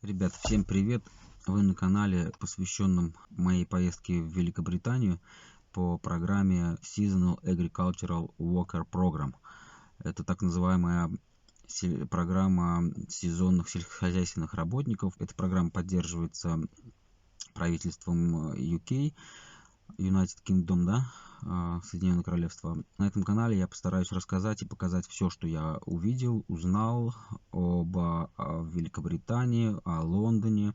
Ребят, всем привет! Вы на канале, посвященном моей поездке в Великобританию по программе Seasonal Agricultural Worker Program. Это так называемая программа сезонных сельскохозяйственных работников. Эта программа поддерживается правительством UK, United Kingdom, Соединенное Королевство. На этом канале я постараюсь рассказать и показать все, что я увидел, узнал о Великобритании, о Лондоне,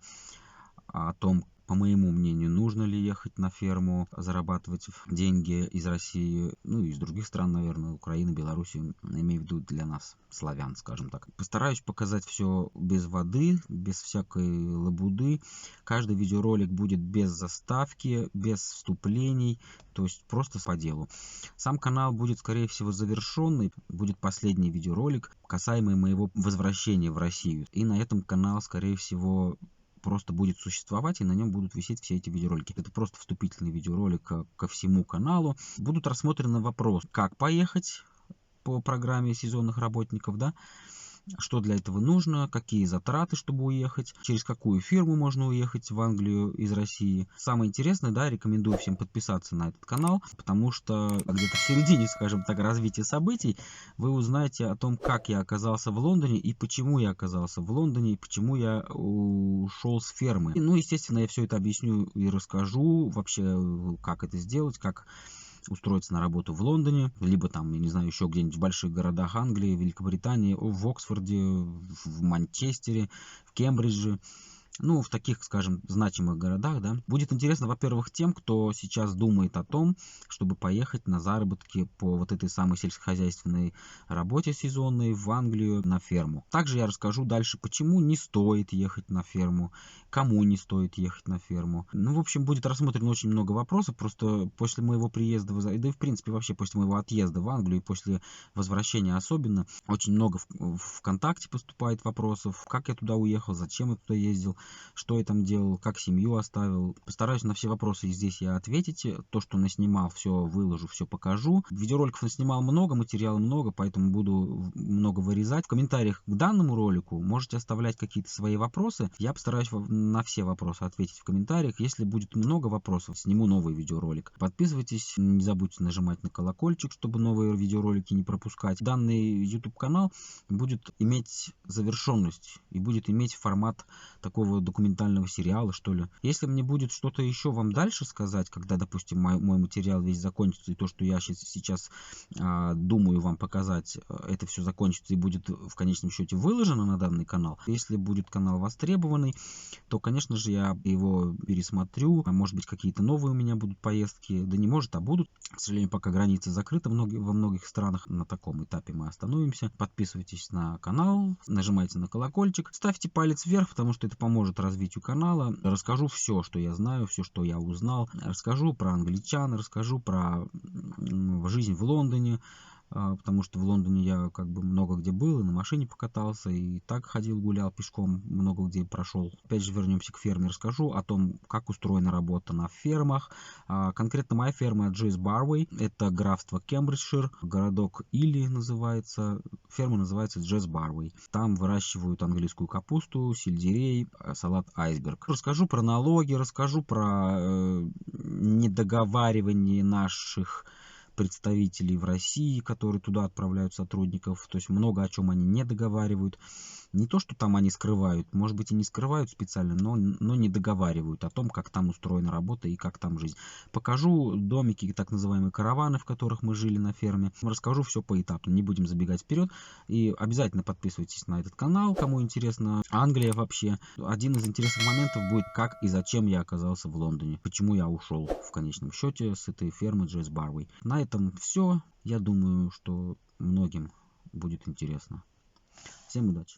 о том, по моему мнению, нужно ли ехать на ферму, зарабатывать деньги из России, ну и из других стран, наверное, Украины, Беларуси, имею в виду для нас, славян, скажем так. Постараюсь показать все без воды, без всякой лабуды. Каждый видеоролик будет без заставки, без вступлений, то есть просто по делу. Сам канал будет, скорее всего, завершенный, будет последний видеоролик, касаемый моего возвращения в Россию. И на этом канал, скорее всего, просто будет существовать, и на нем будут висеть все эти видеоролики. Это просто вступительный видеоролик ко всему каналу. Будут рассмотрены вопросы, как поехать по программе сезонных работников, что для этого нужно, какие затраты, чтобы уехать, через какую фирму можно уехать в Англию из России. Самое интересное, рекомендую всем подписаться на этот канал, потому что где-то в середине, скажем так, развития событий вы узнаете о том, как я оказался в Лондоне и почему я оказался в Лондоне, и почему я ушел с фермы. Ну, естественно, я все это объясню и расскажу вообще, как это сделать, как устроиться на работу в Лондоне, либо там, я не знаю, еще где-нибудь в больших городах Англии, Великобритании, в Оксфорде, в Манчестере, в Кембридже. Ну, в таких, скажем, значимых городах, Будет интересно, во-первых, тем, кто сейчас думает о том, чтобы поехать на заработки по вот этой самой сельскохозяйственной работе сезонной в Англию на ферму. Также я расскажу дальше, почему не стоит ехать на ферму, кому не стоит ехать на ферму. Ну, в общем, будет рассмотрено очень много вопросов, просто после моего приезда, да и в принципе вообще после моего отъезда в Англию и после возвращения особенно, очень много в ВКонтакте поступает вопросов, как я туда уехал, зачем я туда ездил, что я там делал, как семью оставил. Постараюсь на все вопросы здесь я ответить. То, что наснимал, все выложу, все покажу. Видеороликов наснимал много, материала много, поэтому буду много вырезать. В комментариях к данному ролику можете оставлять какие-то свои вопросы. Я постараюсь на все вопросы ответить в комментариях. Если будет много вопросов, сниму новый видеоролик. Подписывайтесь, не забудьте нажимать на колокольчик, чтобы новые видеоролики не пропускать. Данный YouTube канал будет иметь завершенность и будет иметь формат такого документального сериала, что ли. Если мне будет что-то еще вам дальше сказать, когда, допустим, мой материал весь закончится, и то, что я сейчас думаю вам показать, это все закончится и будет в конечном счете выложено на данный канал. Если будет канал востребованный, то, конечно же, я его пересмотрю. Может быть, какие-то новые у меня будут поездки. Да не может, а будут. К сожалению, пока границы закрыты во многих странах. На таком этапе мы остановимся. Подписывайтесь на канал, нажимайте на колокольчик, ставьте палец вверх, потому что это поможет развитию канала. Расскажу все, что я знаю, все, что я узнал. Расскажу про англичан, расскажу про жизнь в Лондоне, потому что в Лондоне я много где был, и на машине покатался, и так ходил, гулял пешком, много где прошел. Опять же, вернемся к ферме, расскажу о том, как устроена работа на фермах. Конкретно моя ферма Джейс Барвей, это графство Кембриджшир, городок Илли называется, ферма называется Джейс Барвей. Там выращивают английскую капусту, сельдерей, салат айсберг. Расскажу про налоги, расскажу про недоговаривание наших представителей в России, которые туда отправляют сотрудников, то есть много о чем они не договаривают. Не то, что там они скрывают, может быть и не скрывают специально, но не договаривают о том, как там устроена работа и как там жизнь. Покажу домики, так называемые караваны, в которых мы жили на ферме. Расскажу все поэтапно, не будем забегать вперед. И обязательно подписывайтесь на этот канал, кому интересно Англия вообще. Один из интересных моментов будет, как и зачем я оказался в Лондоне, почему я ушел в конечном счете с этой фермы Джейс Барвей. На этом все. Я думаю, что многим будет интересно. Всем удачи!